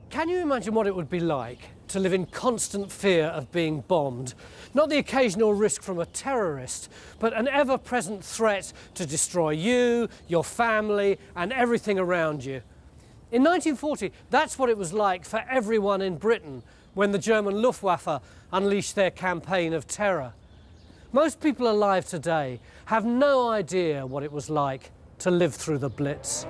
Can you imagine what it would be like to live in constant fear of being bombed? Not the occasional risk from a terrorist, but an ever-present threat to destroy you, your family, and everything around you. In 1940, that's what it was like for everyone in Britain when the German Luftwaffe unleashed their campaign of terror. Most people alive today have no idea what it was like to live through the Blitz.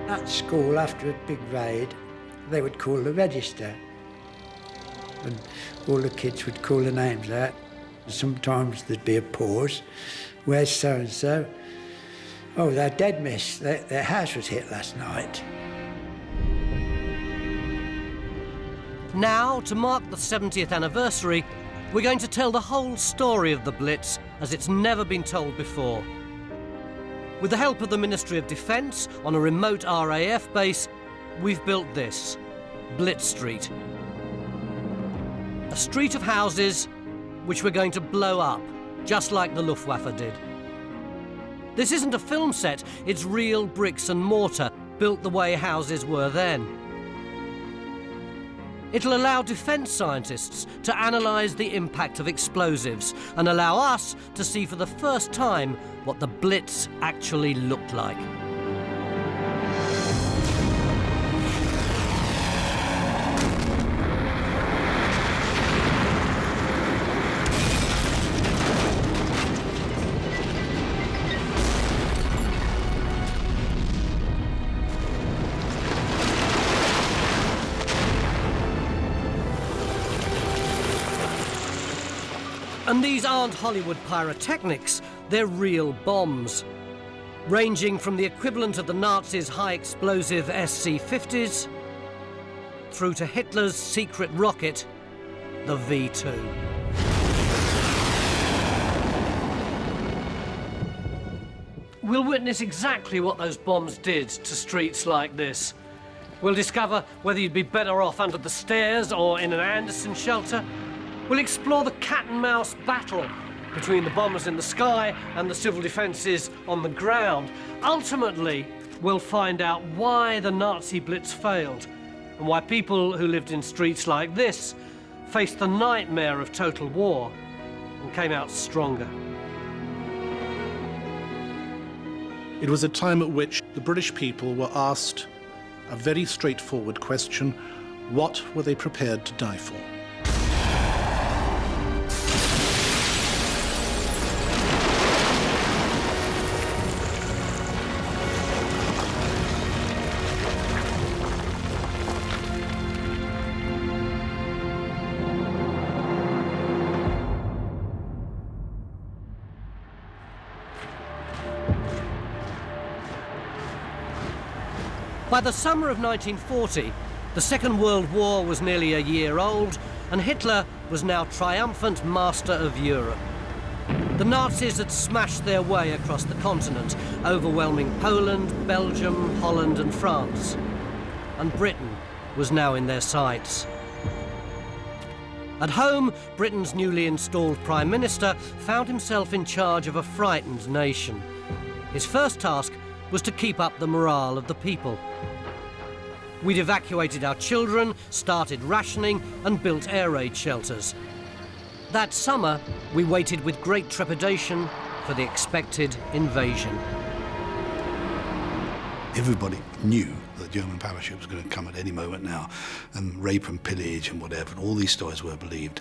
At school, after a big raid, they would call the register, and all the kids would call the names out. Sometimes there'd be a pause. Where's so-and-so? Oh, they're dead, miss. Their house was hit last night. Now, to mark the 70th anniversary, we're going to tell the whole story of the Blitz as it's never been told before. With the help of the Ministry of Defence on a remote RAF base, we've built this, Blitz Street. A street of houses which we're going to blow up, just like the Luftwaffe did. This isn't a film set, it's real bricks and mortar, built the way houses were then. It'll allow defence scientists to analyse the impact of explosives and allow us to see for the first time what the Blitz actually looked like. And these aren't Hollywood pyrotechnics, they're real bombs. Ranging from the equivalent of the Nazis' high-explosive SC-50s through to Hitler's secret rocket, the V-2. We'll witness exactly what those bombs did to streets like this. We'll discover whether you'd be better off under the stairs or in an Anderson shelter. We'll explore the cat-and-mouse battle between the bombers in the sky and the civil defences on the ground. Ultimately, we'll find out why the Nazi Blitz failed and why people who lived in streets like this faced the nightmare of total war and came out stronger. It was a time at which the British people were asked a very straightforward question: what were they prepared to die for? By the summer of 1940, the Second World War was nearly a year old, and Hitler was now triumphant master of Europe. The Nazis had smashed their way across the continent, overwhelming Poland, Belgium, Holland and France. And Britain was now in their sights. At home, Britain's newly installed Prime Minister found himself in charge of a frightened nation. His first task was to keep up the morale of the people. We'd evacuated our children, started rationing and built air raid shelters. That summer, we waited with great trepidation for the expected invasion. Everybody knew that German parachute was going to come at any moment now, and rape and pillage and whatever, and all these stories were believed.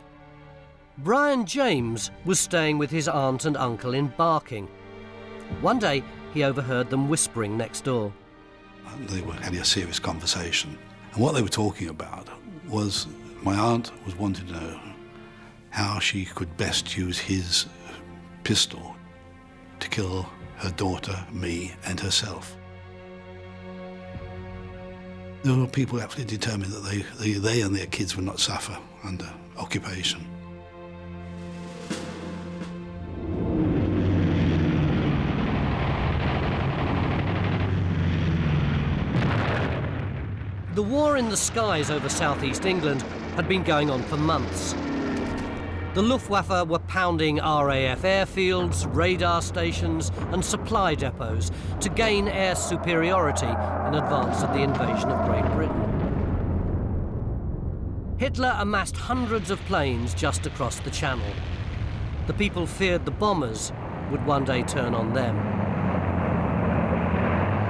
Brian James was staying with his aunt and uncle in Barking. One day, he overheard them whispering next door. They were having a serious conversation, and what they were talking about was my aunt was wanting to know how she could best use his pistol to kill her daughter, me, and herself. There were people absolutely determined that they and their kids would not suffer under occupation. The war in the skies over southeast England had been going on for months. The Luftwaffe were pounding RAF airfields, radar stations and supply depots to gain air superiority in advance of the invasion of Great Britain. Hitler amassed hundreds of planes just across the Channel. The people feared the bombers would one day turn on them.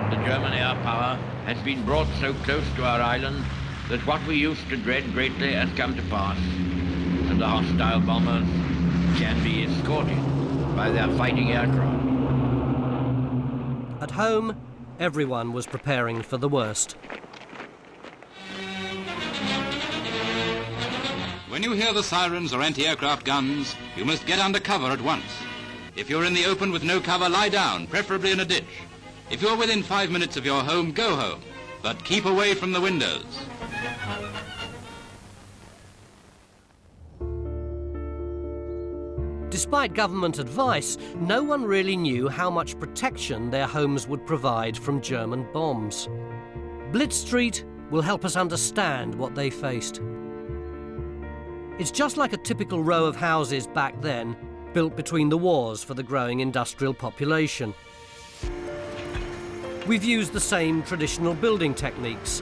The German air power has been brought so close to our island that what we used to dread greatly has come to pass, and the hostile bombers can be escorted by their fighting aircraft. At home, everyone was preparing for the worst. When you hear the sirens or anti-aircraft guns, you must get under cover at once. If you're in the open with no cover, lie down, preferably in a ditch. If you're within 5 minutes of your home, go home, but keep away from the windows. Despite government advice, no one really knew how much protection their homes would provide from German bombs. Blitz Street will help us understand what they faced. It's just like a typical row of houses back then, built between the wars for the growing industrial population. We've used the same traditional building techniques.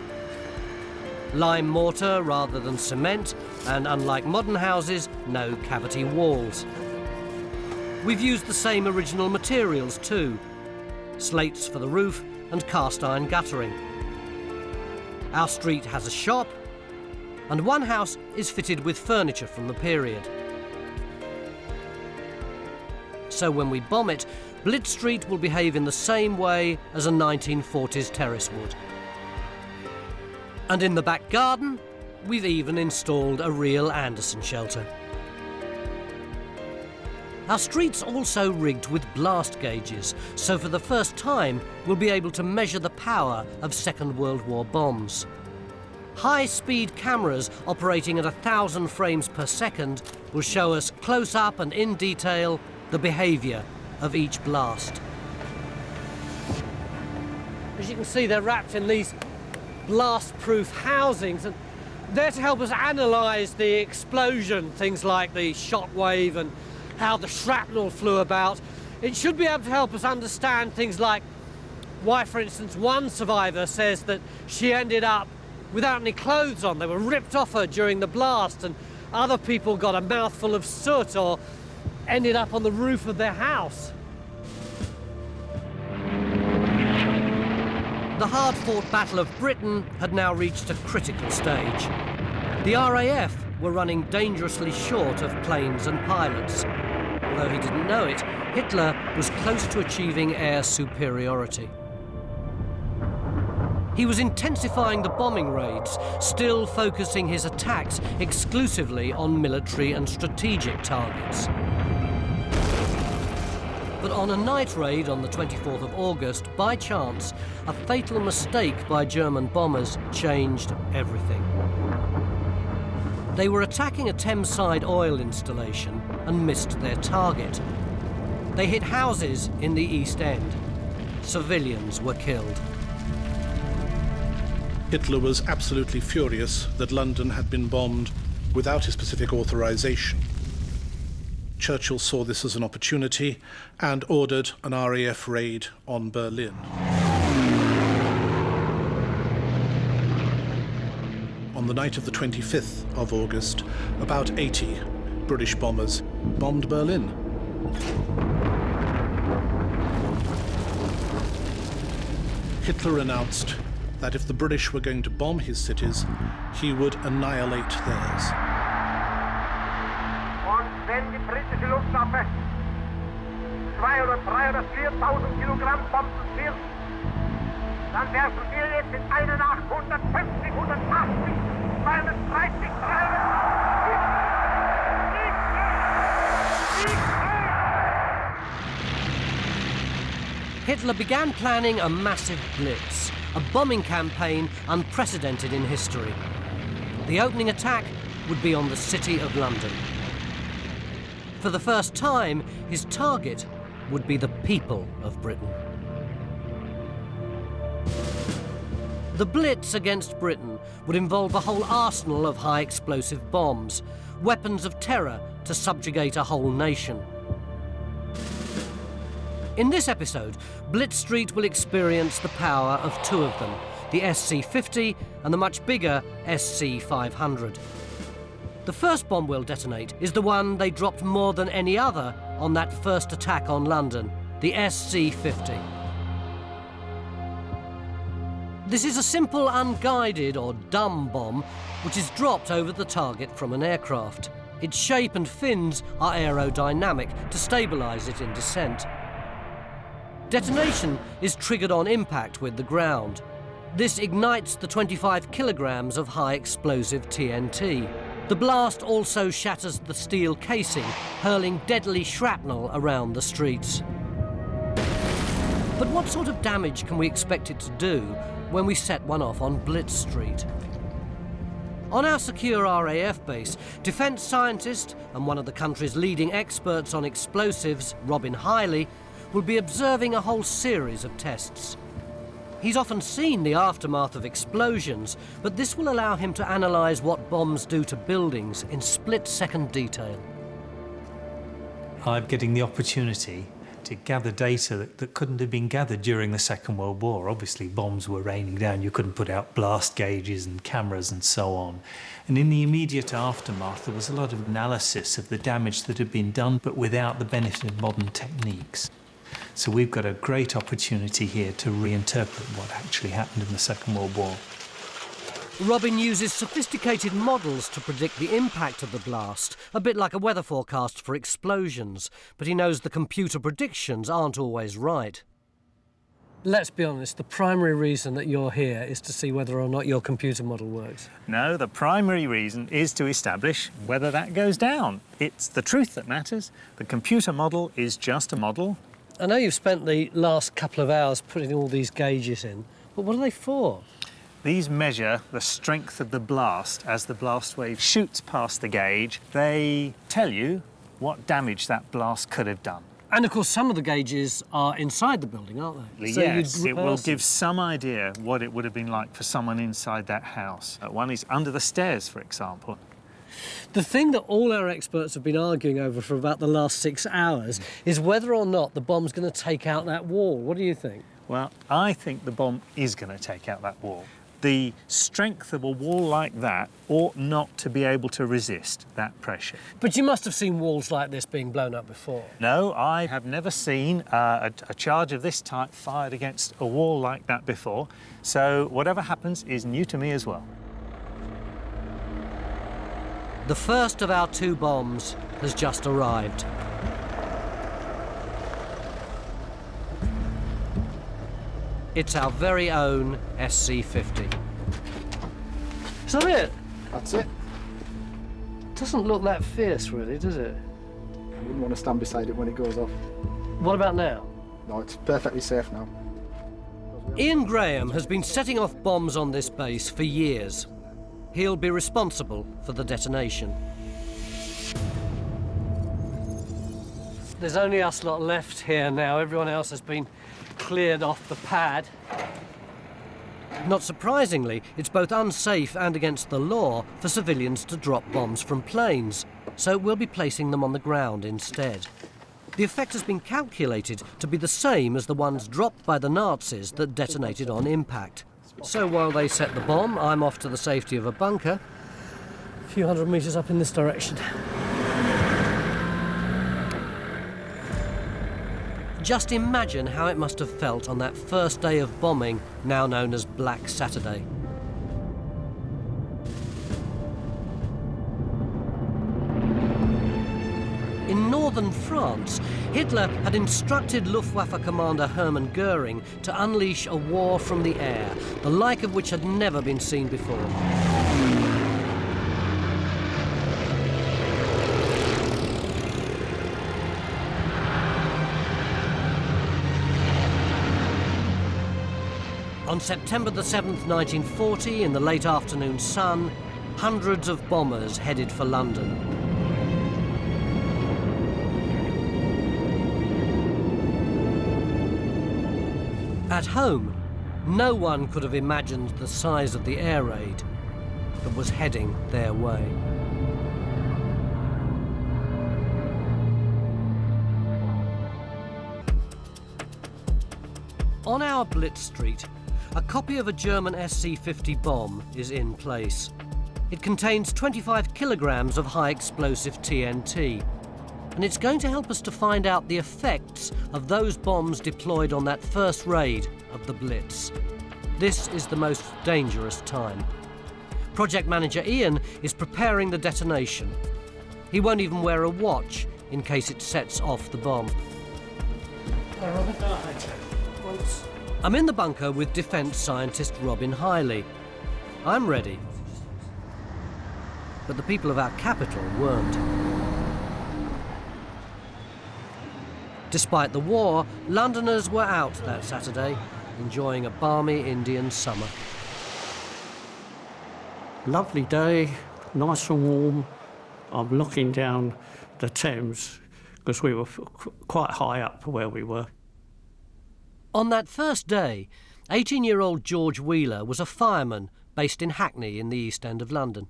Lime mortar rather than cement, and unlike modern houses, no cavity walls. We've used the same original materials too. Slates for the roof and cast iron guttering. Our street has a shop, and one house is fitted with furniture from the period. So when we bomb it, Blitz Street will behave in the same way as a 1940s terrace would. And in the back garden, we've even installed a real Anderson shelter. Our street's also rigged with blast gauges, so for the first time we'll be able to measure the power of Second World War bombs. High-speed cameras operating at 1,000 frames per second will show us close up and in detail the behaviour of each blast. As you can see, they're wrapped in these blast-proof housings, and they're to help us analyse the explosion, things like the shockwave and how the shrapnel flew about. It should be able to help us understand things like why, for instance, one survivor says that she ended up without any clothes on. They were ripped off her during the blast, and other people got a mouthful of soot or ended up on the roof of their house. The hard-fought Battle of Britain had now reached a critical stage. The RAF were running dangerously short of planes and pilots. Although he didn't know it, Hitler was close to achieving air superiority. He was intensifying the bombing raids, still focusing his attacks exclusively on military and strategic targets. But on a night raid on the 24th of August, by chance, a fatal mistake by German bombers changed everything. They were attacking a Thameside oil installation and missed their target. They hit houses in the East End. Civilians were killed. Hitler was absolutely furious that London had been bombed without his specific authorization. Churchill saw this as an opportunity and ordered an RAF raid on Berlin. On the night of the 25th of August, about 80 British bombers bombed Berlin. Hitler announced that if the British were going to bomb his cities, he would annihilate theirs. Und wenn die britische Luftwaffe 2 oder 3 oder 4.000 Kilogramm Bomben wirft, dann werfen wir jetzt in einer Nacht 150, 180, 230, 300... Hitler began planning a massive blitz, a bombing campaign unprecedented in history. The opening attack would be on the City of London. For the first time, his target would be the people of Britain. The Blitz against Britain would involve a whole arsenal of high explosive bombs, weapons of terror to subjugate a whole nation. In this episode, Blitz Street will experience the power of two of them, the SC-50 and the much bigger SC-500. The first bomb will detonate is the one they dropped more than any other on that first attack on London, the SC-50. This is a simple, unguided or dumb bomb which is dropped over the target from an aircraft. Its shape and fins are aerodynamic to stabilise it in descent. Detonation is triggered on impact with the ground. This ignites the 25 kilograms of high explosive TNT. The blast also shatters the steel casing, hurling deadly shrapnel around the streets. But what sort of damage can we expect it to do when we set one off on Blitz Street? On our secure RAF base, defence scientist and one of the country's leading experts on explosives, Robin Hiley, will be observing a whole series of tests. He's often seen the aftermath of explosions, but this will allow him to analyse what bombs do to buildings in split-second detail. I'm getting the opportunity to gather data that couldn't have been gathered during the Second World War. Obviously, bombs were raining down. You couldn't put out blast gauges and cameras and so on. And in the immediate aftermath, there was a lot of analysis of the damage that had been done, but without the benefit of modern techniques. So we've got a great opportunity here to reinterpret what actually happened in the Second World War. Robin uses sophisticated models to predict the impact of the blast, a bit like a weather forecast for explosions, but he knows the computer predictions aren't always right. Let's be honest, the primary reason that you're here is to see whether or not your computer model works. No, the primary reason is to establish whether that goes down. It's the truth that matters. The computer model is just a model. I know you've spent the last couple of hours putting all these gauges in, but what are they for? These measure the strength of the blast as the blast wave shoots past the gauge. They tell you what damage that blast could have done. And of course, some of the gauges are inside the building, aren't they? Yes, it will give some idea what it would have been like for someone inside that house. One is under the stairs, for example. The thing that all our experts have been arguing over for about the last 6 hours is whether or not the bomb's going to take out that wall. What do you think? Well, I think the bomb is going to take out that wall. The strength of a wall like that ought not to be able to resist that pressure. But you must have seen walls like this being blown up before. No, I have never seen a charge of this type fired against a wall like that before. So whatever happens is new to me as well. The first of our two bombs has just arrived. It's our very own SC-50. Is that it? That's it. Doesn't look that fierce, really, does it? I wouldn't want to stand beside it when it goes off. What about now? No, it's perfectly safe now. Ian Graham has been setting off bombs on this base for years. He'll be responsible for the detonation. There's only us lot left here now. Everyone else has been cleared off the pad. Not surprisingly, it's both unsafe and against the law for civilians to drop bombs from planes, so we'll be placing them on the ground instead. The effect has been calculated to be the same as the ones dropped by the Nazis that detonated on impact. So while they set the bomb, I'm off to the safety of a bunker, a few hundred metres up in this direction. Just imagine how it must have felt on that first day of bombing, now known as Black Saturday. In northern France, Hitler had instructed Luftwaffe commander Hermann Goering to unleash a war from the air, the like of which had never been seen before. On September the 7th, 1940, in the late afternoon sun, hundreds of bombers headed for London. At home, No one could have imagined the size of the air raid that was heading their way. On our Blitz Street, a copy of a German SC-50 bomb is in place. It contains 25 kilograms of high-explosive TNT, and it's going to help us to find out the effects of those bombs deployed on that first raid of the Blitz. This is the most dangerous time. Project manager Ian is preparing the detonation. He won't even wear a watch in case it sets off the bomb. I'm in the bunker with defence scientist Robin Hiley. I'm ready. But the people of our capital weren't. Despite the war, Londoners were out that Saturday, enjoying a balmy Indian summer. Lovely day, nice and warm. I'm looking down the Thames because we were quite high up where we were. On that first day, 18-year-old George Wheeler was a fireman based in Hackney in the East End of London.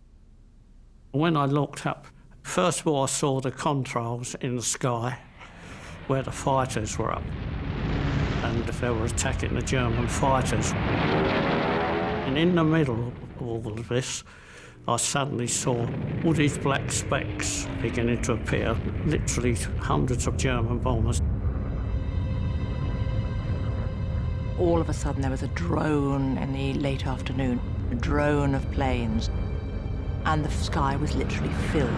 When I looked up, first of all I saw the contrails in the sky where the fighters were up and they were attacking the German fighters. And in the middle of all of this, I suddenly saw all these black specks beginning to appear, literally hundreds of German bombers. All of a sudden there was a drone in the late afternoon, a drone of planes, and the sky was literally filled.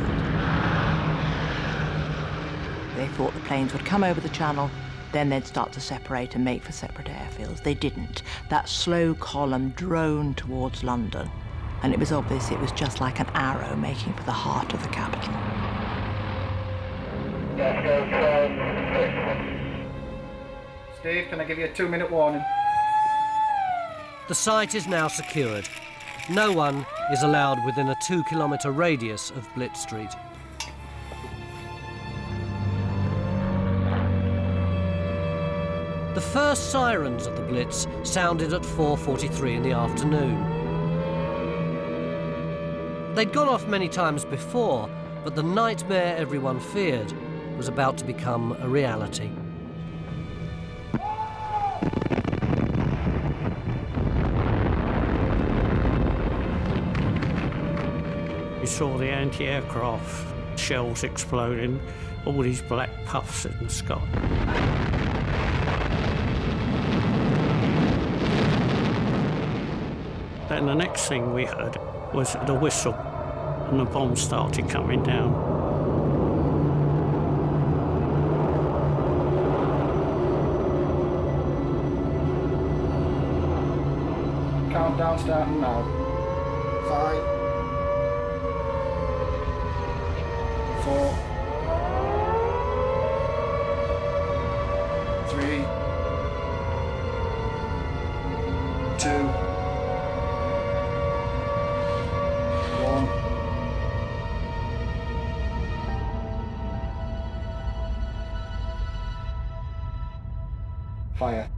They thought the planes would come over the channel, then they'd start to separate and make for separate airfields. They didn't. That slow column droned towards London, and it was obvious it was just like an arrow making for the heart of the capital. Steve, can I give you a 2-minute warning? The site is now secured. No one is allowed within a 2-kilometre radius of Blitz Street. The first sirens of the Blitz sounded at 4:43 in the afternoon. They'd gone off many times before, but the nightmare everyone feared was about to become a reality. You saw the anti-aircraft shells exploding, all these black puffs in the sky. Then the next thing we heard was the whistle, and the bombs started coming down. Countdown starting now. 5, 4, 3, 2, 1. Fire.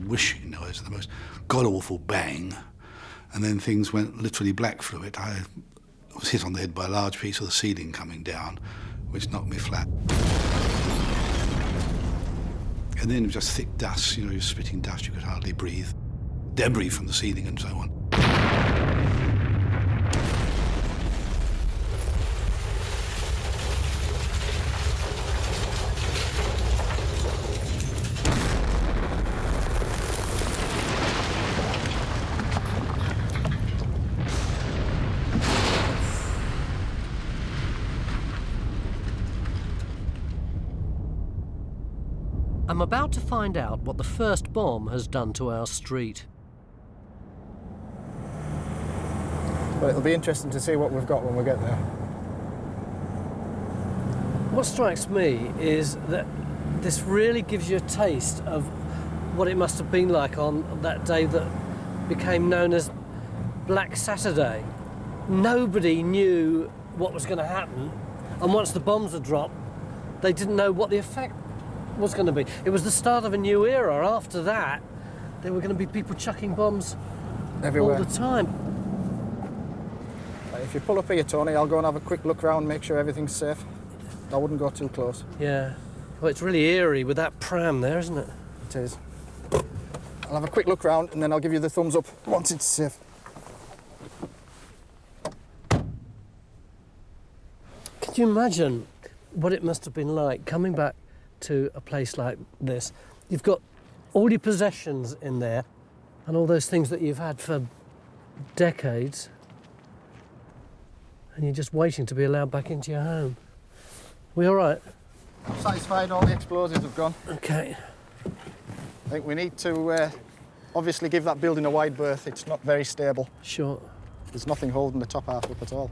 Whooshing noise, the most god-awful bang, and then things went literally black through it. I was hit on the head by a large piece of the ceiling coming down, which knocked me flat. And then it was just thick dust, you were spitting dust, you could hardly breathe. Debris from the ceiling and so on. I'm about to find out what the first bomb has done to our street. But it'll be interesting to see what we've got when we get there. What strikes me is that this really gives you a taste of what it must have been like on that day that became known as Black Saturday. Nobody knew what was going to happen, and once the bombs were dropped, they didn't know what the effect was going to be. It was the start of a new era. After that, there were going to be people chucking bombs everywhere all the time. If you pull up here, Tony, I'll go and have a quick look round, make sure everything's safe. I wouldn't go too close. Yeah. Well, it's really eerie with that pram there, isn't it? It is. I'll have a quick look round and then I'll give you the thumbs up once it's safe. Can you imagine what it must have been like coming back to a place like this? You've got all your possessions in there and all those things that you've had for decades, and you're just waiting to be allowed back into your home. We all right? I'm satisfied all the explosives have gone. Okay. I think we need to obviously give that building a wide berth. It's not very stable. Sure. There's nothing holding the top half up at all.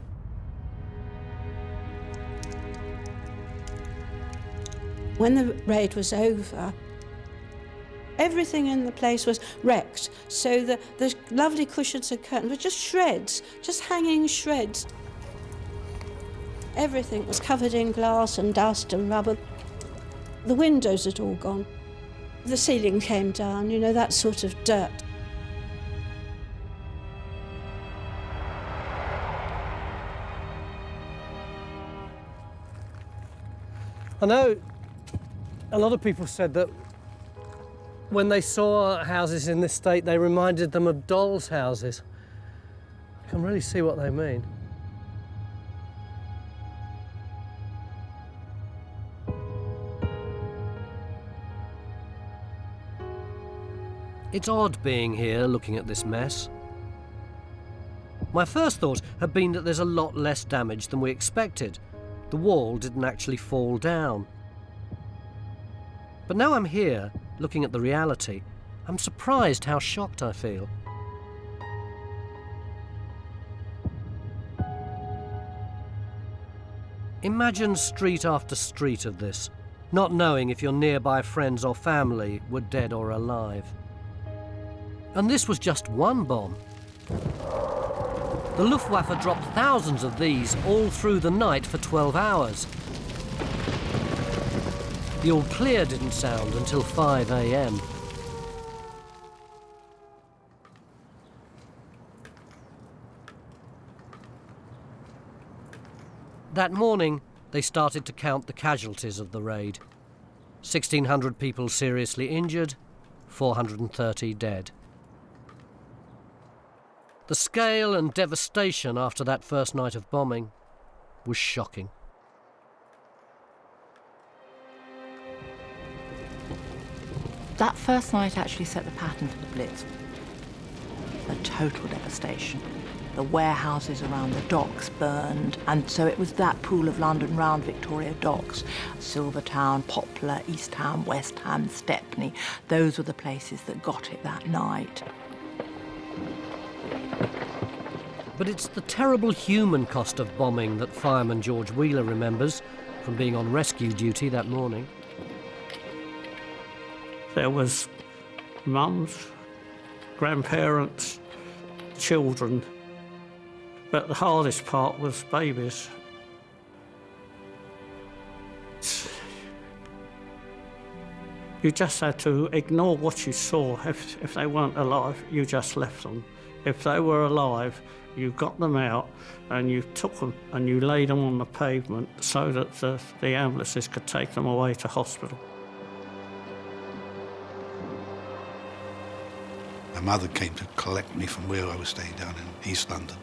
When the raid was over, everything in the place was wrecked. So the lovely cushions and curtains were just shreds, just hanging shreds. Everything was covered in glass and dust and rubber. The windows had all gone. The ceiling came down, you know, that sort of dirt. I know a lot of people said that when they saw houses in this state, they reminded them of dolls' houses. I can really see what they mean. It's odd being here looking at this mess. My first thought had been that there's a lot less damage than we expected. The wall didn't actually fall down. But now I'm here, looking at the reality, I'm surprised how shocked I feel. Imagine street after street of this, not knowing if your nearby friends or family were dead or alive. And this was just one bomb. The Luftwaffe dropped thousands of these all through the night for 12 hours. The all clear didn't sound until 5 a.m. That morning, they started to count the casualties of the raid. 1,600 people seriously injured, 430 dead. The scale and devastation after that first night of bombing was shocking. That first night actually set the pattern for the Blitz. A total devastation. The warehouses around the docks burned, and so it was that pool of London round Victoria Docks. Silvertown, Poplar, East Ham, West Ham, Stepney. Those were the places that got it that night. But it's the terrible human cost of bombing that fireman George Wheeler remembers from being on rescue duty that morning. There was mums, grandparents, children, but the hardest part was babies. You just had to ignore what you saw. If they weren't alive, you just left them. If they were alive, you got them out and you took them and you laid them on the pavement so that the ambulances could take them away to hospital. My mother came to collect me from where I was staying down in East London.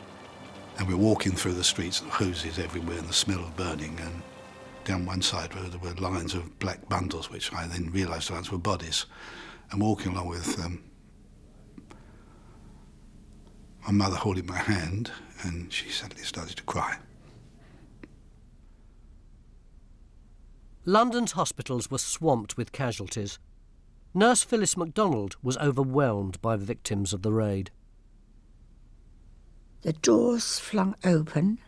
And we were walking through the streets, and hoses everywhere and the smell of burning. And down one side there were lines of black bundles, which I then realised were bodies. And walking along with my mother holding my hand, and she suddenly started to cry. London's hospitals were swamped with casualties. Nurse Phyllis MacDonald was overwhelmed by the victims of the raid. The doors flung open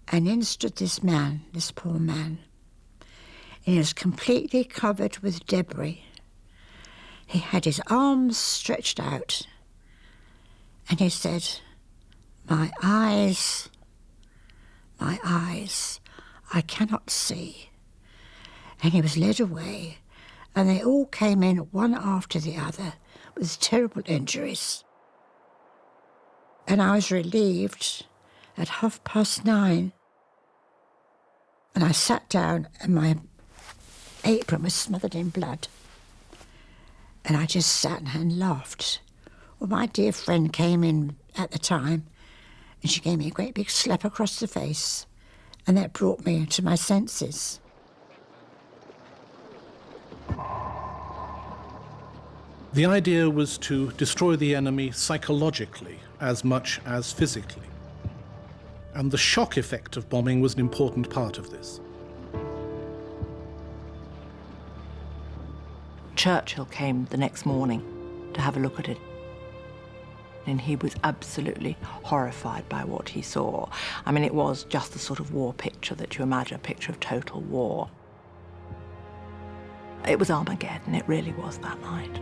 And in stood this man, this poor man. And he was completely covered with debris. He had his arms stretched out. And he said, my eyes, I cannot see. And he was led away, and they all came in one after the other with terrible injuries. And I was relieved at 9:30. And I sat down, and my apron was smothered in blood. And I just sat and laughed. Well, my dear friend came in at the time, and she gave me a great big slap across the face, and that brought me to my senses. The idea was to destroy the enemy psychologically as much as physically. And the shock effect of bombing was an important part of this. Churchill came the next morning to have a look at it. And he was absolutely horrified by what he saw. I mean, it was just the sort of war picture that you imagine, a picture of total war. It was Armageddon, it really was that night.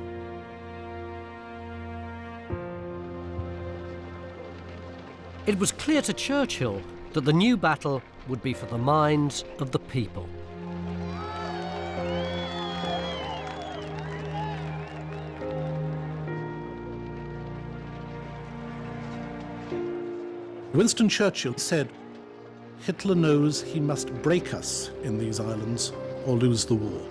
It was clear to Churchill that the new battle would be for the minds of the people. Winston Churchill said, Hitler knows he must break us in these islands or lose the war.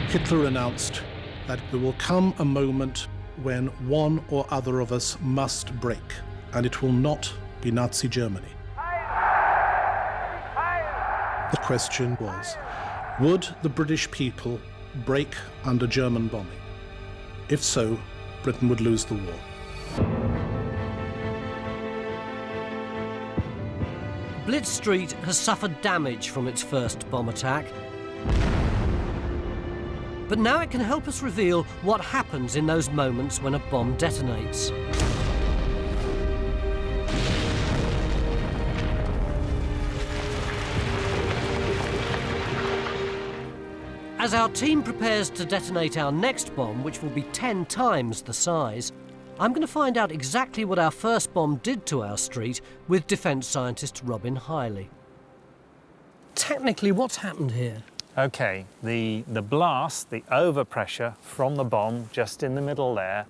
Hitler announced that there will come a moment when one or other of us must break, and it will not be Nazi Germany. The question was, would the British people break under German bombing? If so, Britain would lose the war. Blitz Street has suffered damage from its first bomb attack. But now it can help us reveal what happens in those moments when a bomb detonates. As our team prepares to detonate our next bomb, which will be 10 times the size, I'm going to find out exactly what our first bomb did to our street with defence scientist Robin Hiley. Technically, what's happened here? OK, the blast, the overpressure from the bomb just in the middle there,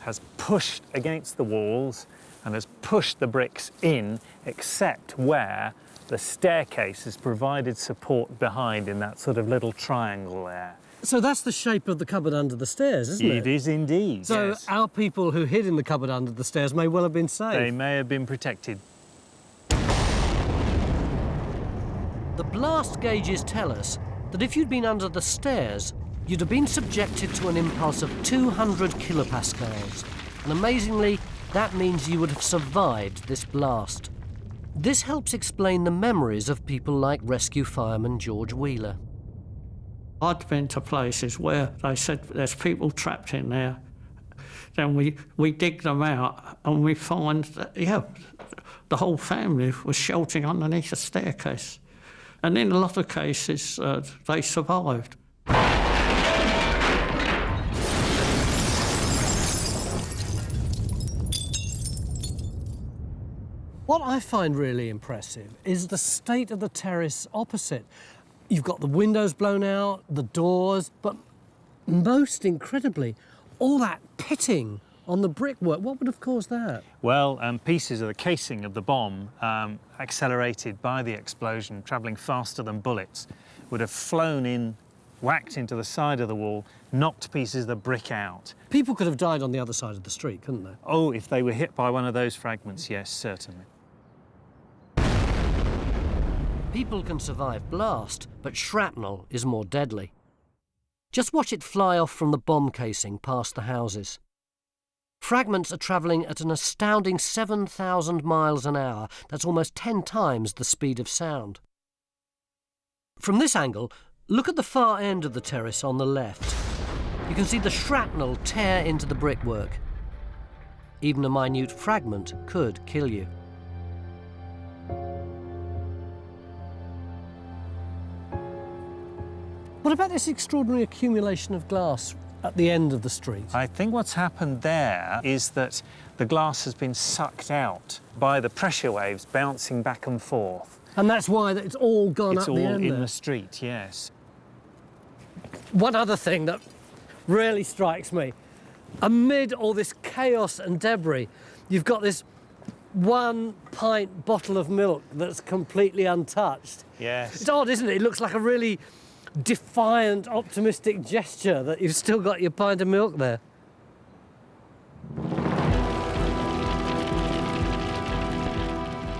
has pushed against the walls and has pushed the bricks in, except where the staircase has provided support behind in that sort of little triangle there. So that's the shape of the cupboard under the stairs, isn't it? It is indeed, So yes. our people who hid in the cupboard under the stairs may well have been safe. They may have been protected. The blast gauges tell us that if you'd been under the stairs, you'd have been subjected to an impulse of 200 kilopascals. And amazingly, that means you would have survived this blast. This helps explain the memories of people like rescue fireman George Wheeler. I'd been to places where they said there's people trapped in there. Then we dig them out and we find that, yeah, the whole family was sheltering underneath a staircase. And in a lot of cases, they survived. What I find really impressive is the state of the terrace opposite. You've got the windows blown out, the doors, but most incredibly, all that pitting on the brickwork. What would have caused that? Well, pieces of the casing of the bomb, accelerated by the explosion, travelling faster than bullets, would have flown in, whacked into the side of the wall, knocked pieces of the brick out. People could have died on the other side of the street, couldn't they? Oh, if they were hit by one of those fragments, yes, certainly. People can survive blast, but shrapnel is more deadly. Just watch it fly off from the bomb casing past the houses. Fragments are travelling at an astounding 7,000 miles an hour. That's almost 10 times the speed of sound. From this angle, look at the far end of the terrace on the left. You can see the shrapnel tear into the brickwork. Even a minute fragment could kill you. What about this extraordinary accumulation of glass at the end of the street? I think what's happened there is that the glass has been sucked out by the pressure waves bouncing back and forth. And that's why it's all gone up the end there? It's all in the street, yes. One other thing that really strikes me, amid all this chaos and debris, you've got this 1 pint bottle of milk that's completely untouched. Yes. It's odd, isn't it? It looks like a really defiant, optimistic gesture that you've still got your pint of milk there.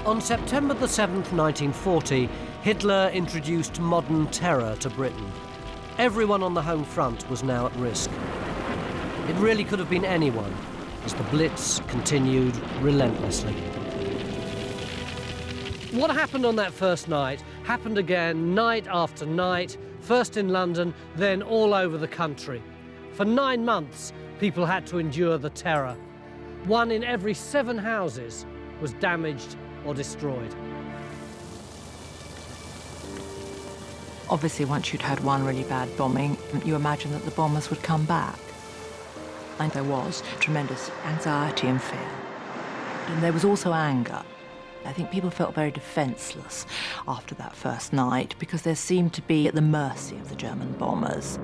On September the 7th, 1940, Hitler introduced modern terror to Britain. Everyone on the home front was now at risk. It really could have been anyone, as the Blitz continued relentlessly. What happened on that first night happened again night after night, first in London, then all over the country. For 9 months, people had to endure the terror. 1 in every 7 houses was damaged or destroyed. Obviously, once you'd had one really bad bombing, you imagine that the bombers would come back. And there was tremendous anxiety and fear. And there was also anger. I think people felt very defenceless after that first night because they seemed to be at the mercy of the German bombers.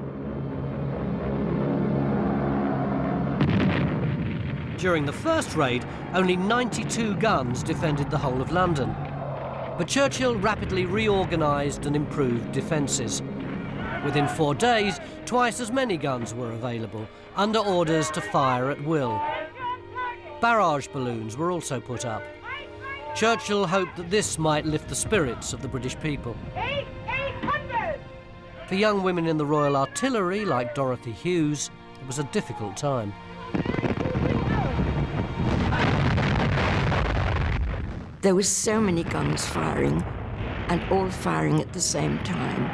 During the first raid, only 92 guns defended the whole of London. But Churchill rapidly reorganised and improved defences. Within 4 days, twice as many guns were available, under orders to fire at will. Barrage balloons were also put up. Churchill hoped that this might lift the spirits of the British people. For young women in the Royal Artillery, like Dorothy Hughes, it was a difficult time. There were so many guns firing, and all firing at the same time.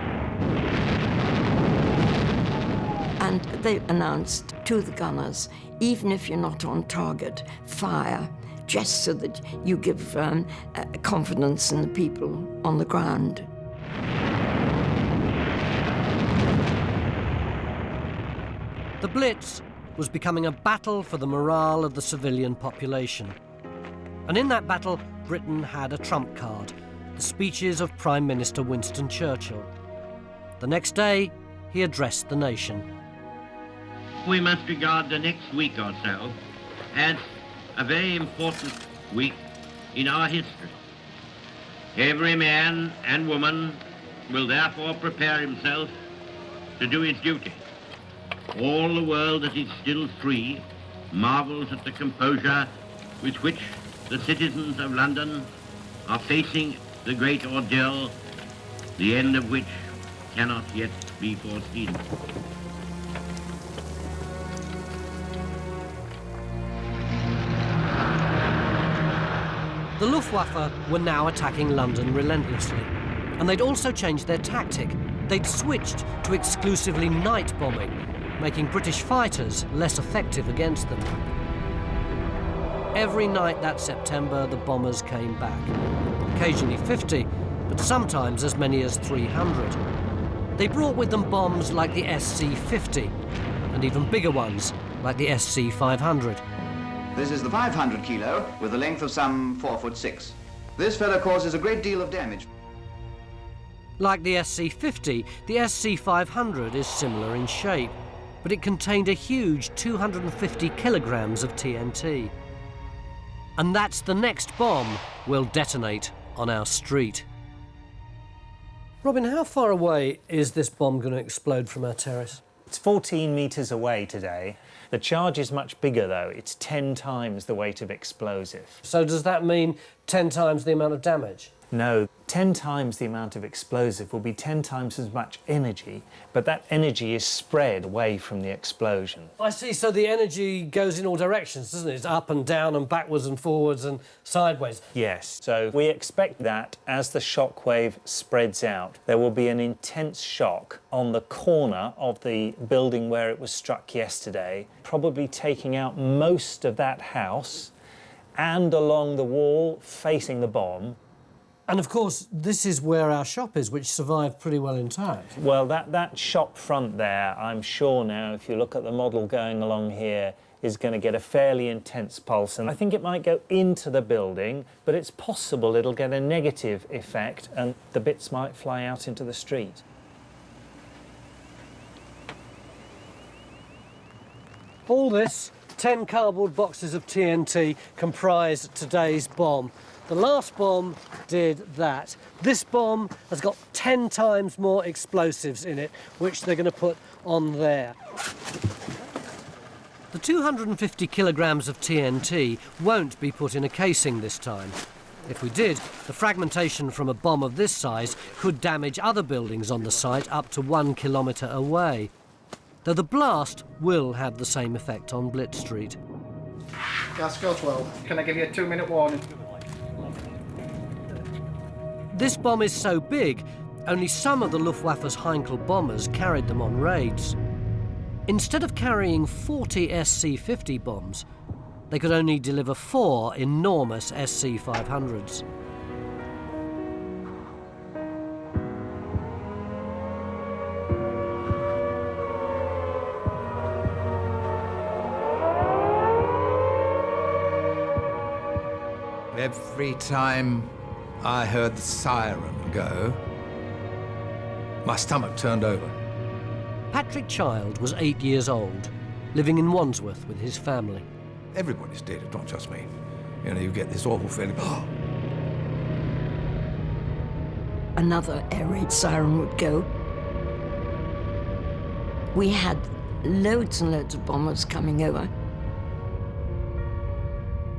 And they announced to the gunners, even if you're not on target, fire, just so that you give confidence in the people on the ground. The Blitz was becoming a battle for the morale of the civilian population. And in that battle, Britain had a trump card, the speeches of Prime Minister Winston Churchill. The next day, he addressed the nation. We must regard the next week or so as a very important week in our history. Every man and woman will therefore prepare himself to do his duty. All the world that is still free marvels at the composure with which the citizens of London are facing the great ordeal, the end of which cannot yet be foreseen. The Luftwaffe were now attacking London relentlessly, and they'd also changed their tactic. They'd switched to exclusively night bombing, making British fighters less effective against them. Every night that September, the bombers came back. Occasionally 50, but sometimes as many as 300. They brought with them bombs like the SC-50, and even bigger ones like the SC-500. This is the 500 kilo with a length of some 4'6". This fellow causes a great deal of damage. Like the SC-50, the SC-500 is similar in shape, but it contained a huge 250 kilograms of TNT. And that's the next bomb we'll detonate on our street. Robin, how far away is this bomb going to explode from our terrace? It's 14 metres away today. The charge is much bigger, though. It's 10 times the weight of explosive. So does that mean 10 times the amount of damage? No, 10 times the amount of explosive will be 10 times as much energy, but that energy is spread away from the explosion. I see, so the energy goes in all directions, doesn't it? It's up and down and backwards and forwards and sideways. Yes, so we expect that as the shockwave spreads out, there will be an intense shock on the corner of the building where it was struck yesterday, probably taking out most of that house and along the wall facing the bomb. And of course, this is where our shop is, which survived pretty well intact. Well, that shop front there, I'm sure now, if you look at the model going along here, is going to get a fairly intense pulse. And I think it might go into the building, but it's possible it'll get a negative effect and the bits might fly out into the street. All this, 10 cardboard boxes of TNT, comprise today's bomb. The last bomb did that. This bomb has got 10 times more explosives in it, which they're going to put on there. The 250 kilograms of TNT won't be put in a casing this time. If we did, the fragmentation from a bomb of this size could damage other buildings on the site up to 1 kilometre away. Though the blast will have the same effect on Blitz Street. Gaskell 12. Can I give you a 2-minute warning? This bomb is so big, only some of the Luftwaffe's Heinkel bombers carried them on raids. Instead of carrying 40 SC-50 bombs, they could only deliver 4 enormous SC-500s. Every time I heard the siren go, my stomach turned over. Patrick Child was 8 years old, living in Wandsworth with his family. Everybody's dead, it's not just me. You know, you get this awful feeling, oh. Another air raid siren would go. We had loads and loads of bombers coming over.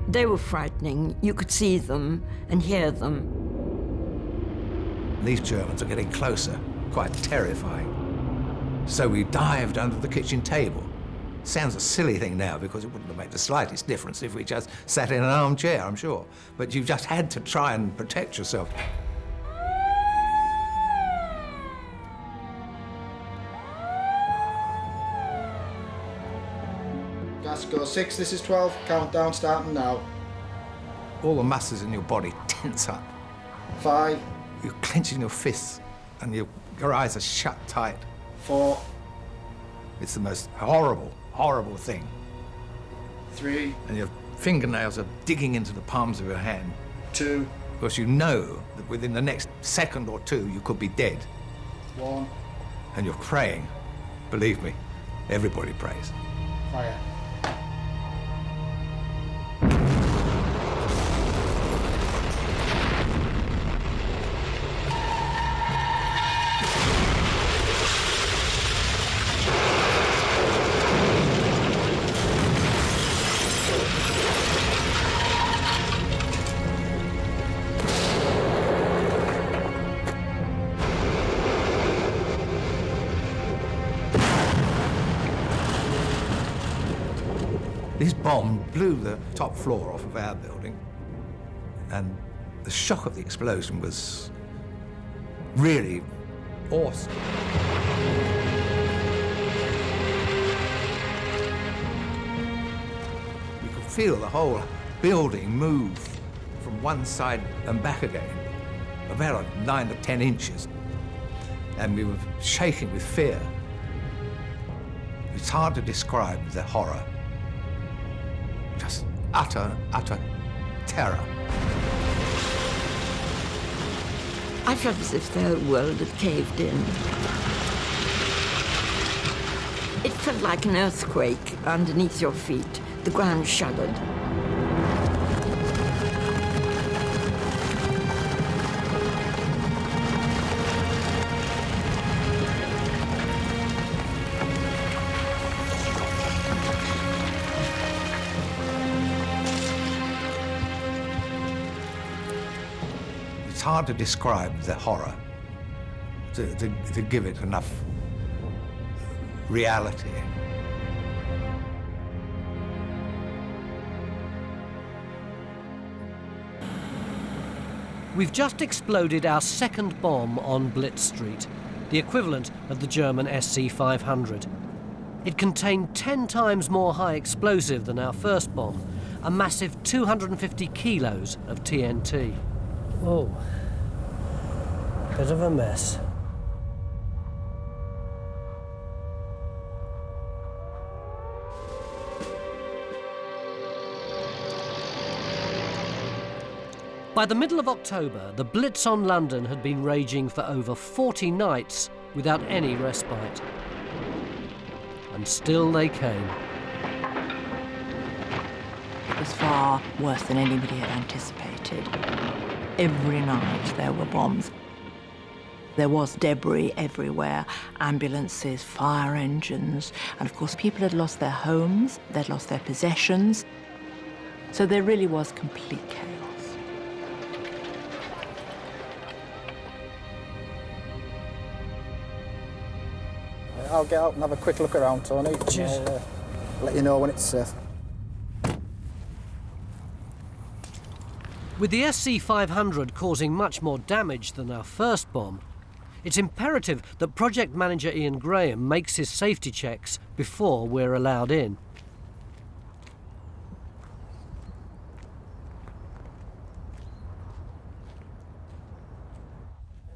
They were frightening. You could see them and hear them. These Germans are getting closer, quite terrifying. So we dived under the kitchen table. Sounds a silly thing now because it wouldn't have made the slightest difference if we just sat in an armchair, I'm sure. But you just had to try and protect yourself. Gaskell 6, this is 12. Countdown starting now. All the muscles in your body tense up. 5. You're clenching your fists and your eyes are shut tight. 4. It's the most horrible, horrible thing. 3. And your fingernails are digging into the palms of your hand. 2. Because you know that within the next second or two you could be dead. 1. And you're praying. Believe me, everybody prays. Fire. This bomb blew the top floor off of our building, and the shock of the explosion was really awesome. You could feel the whole building move from one side and back again, about 9 to 10 inches, and we were shaking with fear. It's hard to describe the horror. Just utter terror. I felt as if the whole world had caved in. It felt like an earthquake underneath your feet. The ground shuddered. It's It's hard to describe the horror, to give it enough reality. We've just exploded our second bomb on Blitz Street, the equivalent of the German SC-500. It contained 10 times more high explosive than our first bomb, a massive 250 kilos of TNT. Oh, bit of a mess. By the middle of October, the Blitz on London had been raging for over 40 nights without any respite. And still they came. It was far worse than anybody had anticipated. Every night there were bombs. There was debris everywhere, ambulances, fire engines, and of course people had lost their homes, they'd lost their possessions. So there really was complete chaos. I'll get out and have a quick look around, Tony. Cheers. I'll let you know when it's safe. With the SC-500 causing much more damage than our first bomb, it's imperative that project manager Ian Graham makes his safety checks before we're allowed in.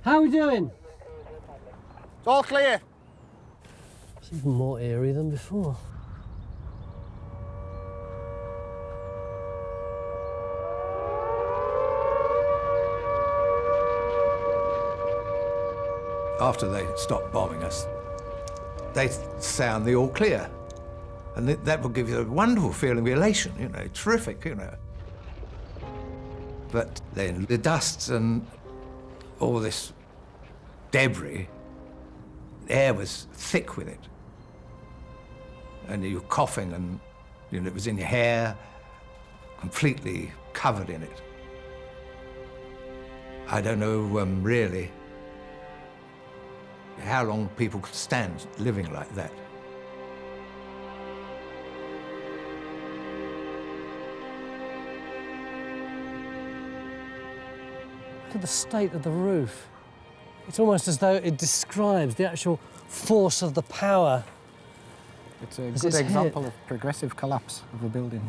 How are we doing? It's all clear. It's even more eerie than before. After they stopped bombing us, they sound the all clear. And that will give you a wonderful feeling of elation, you know, terrific, you know. But then the dust and all this debris, the air was thick with it. And you were coughing and, you know, it was in your hair, completely covered in it. I don't know really how long people could stand living like that. Look at the state of the roof. It's almost as though it describes the actual force of the power. It's a good example of progressive collapse of a building.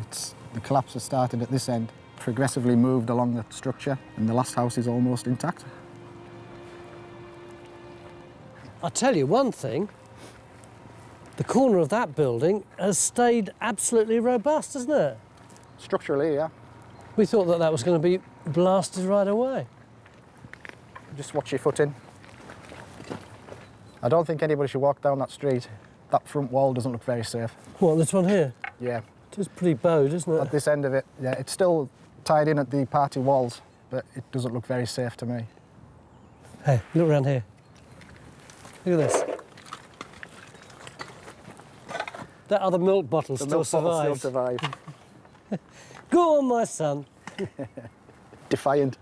The collapse has started at this end, progressively moved along the structure, and the last house is almost intact. I'll tell you one thing, the corner of that building has stayed absolutely robust, hasn't it? Structurally, yeah. We thought that that was going to be blasted right away. Just watch your footing. I don't think anybody should walk down that street. That front wall doesn't look very safe. What, this one here? Yeah. It is pretty bowed, isn't it? At this end of it, yeah. It's still tied in at the party walls, but it doesn't look very safe to me. Hey, look around here. Look at this. That other milk bottle still survives. Still survive. Go on, my son. Defiant.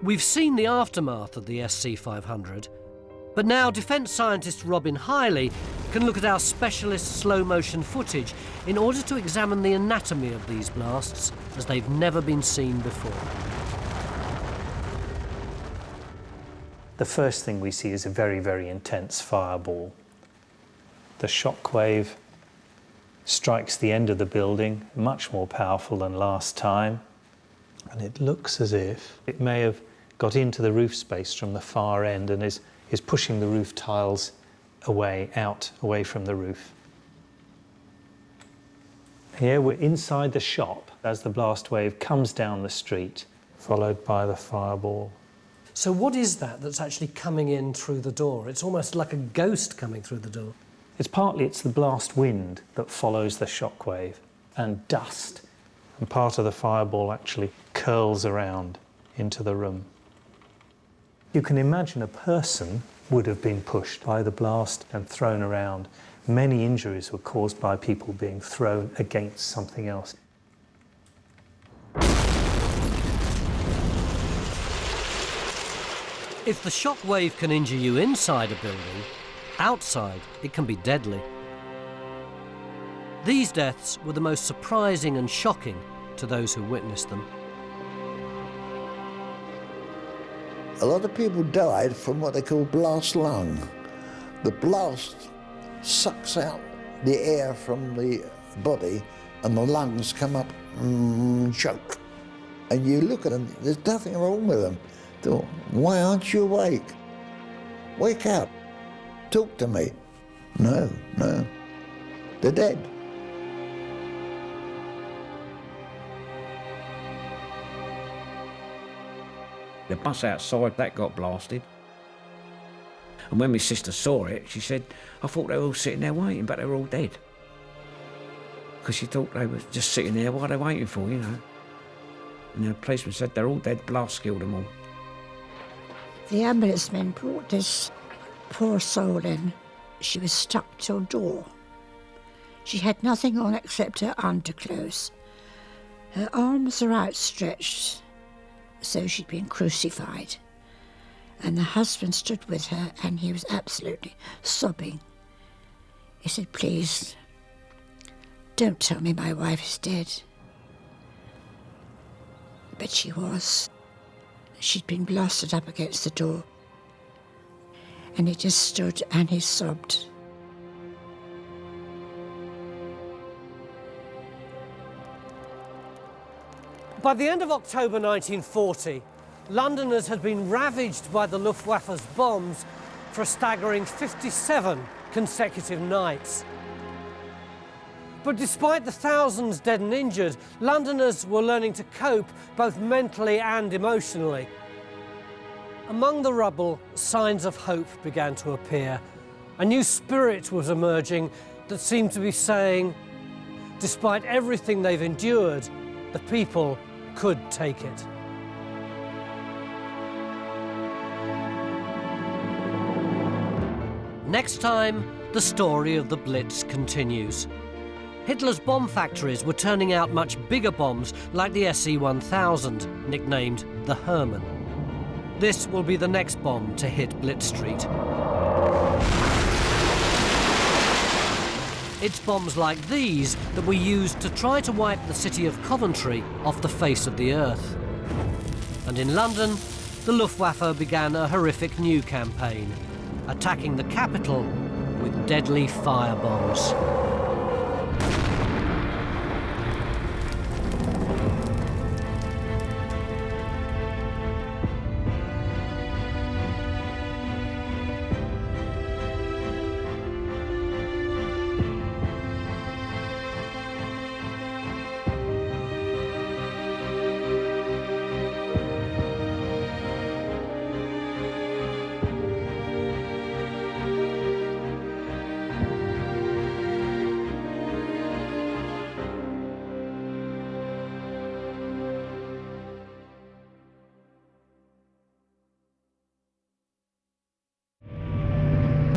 We've seen the aftermath of the SC-500, but now defence scientist Robin Hiley can look at our specialist slow-motion footage in order to examine the anatomy of these blasts as they've never been seen before. The first thing we see is a very, very intense fireball. The shockwave strikes the end of the building, much more powerful than last time, and it looks as if it may have got into the roof space from the far end and is pushing the roof tiles away from the roof. Here we're inside the shop as the blast wave comes down the street, followed by the fireball. So what is that that's actually coming in through the door? It's almost like a ghost coming through the door. It's the blast wind that follows the shockwave, and dust, and part of the fireball actually curls around into the room. You can imagine a person would have been pushed by the blast and thrown around. Many injuries were caused by people being thrown against something else. If the shock wave can injure you inside a building, outside it can be deadly. These deaths were the most surprising and shocking to those who witnessed them. A lot of people died from what they call blast lung. The blast sucks out the air from the body and the lungs come up and choke. And you look at them, there's nothing wrong with them. Thought, why aren't you awake? Wake up, talk to me. No, they're dead. The bus outside, that got blasted. And when my sister saw it, she said, I thought they were all sitting there waiting, but they were all dead. Because she thought they were just sitting there, what are they waiting for, you know? And the policeman said, they're all dead, blast killed them all. The ambulance men brought this poor soul in. She was stuck to a door. She had nothing on except her underclothes. Her arms are outstretched, so she'd been crucified. And the husband stood with her and he was absolutely sobbing. He said, please, don't tell me my wife is dead. But she was. She'd been blasted up against the door. And he just stood and he sobbed. By the end of October 1940, Londoners had been ravaged by the Luftwaffe's bombs for a staggering 57 consecutive nights. But despite the thousands dead and injured, Londoners were learning to cope both mentally and emotionally. Among the rubble, signs of hope began to appear. A new spirit was emerging that seemed to be saying, despite everything they've endured, the people could take it. Next time, the story of the Blitz continues. Hitler's bomb factories were turning out much bigger bombs like the SE-1000, nicknamed the Hermann. This will be the next bomb to hit Blitz Street. It's bombs like these that were used to try to wipe the city of Coventry off the face of the earth. And in London, the Luftwaffe began a horrific new campaign, attacking the capital with deadly firebombs.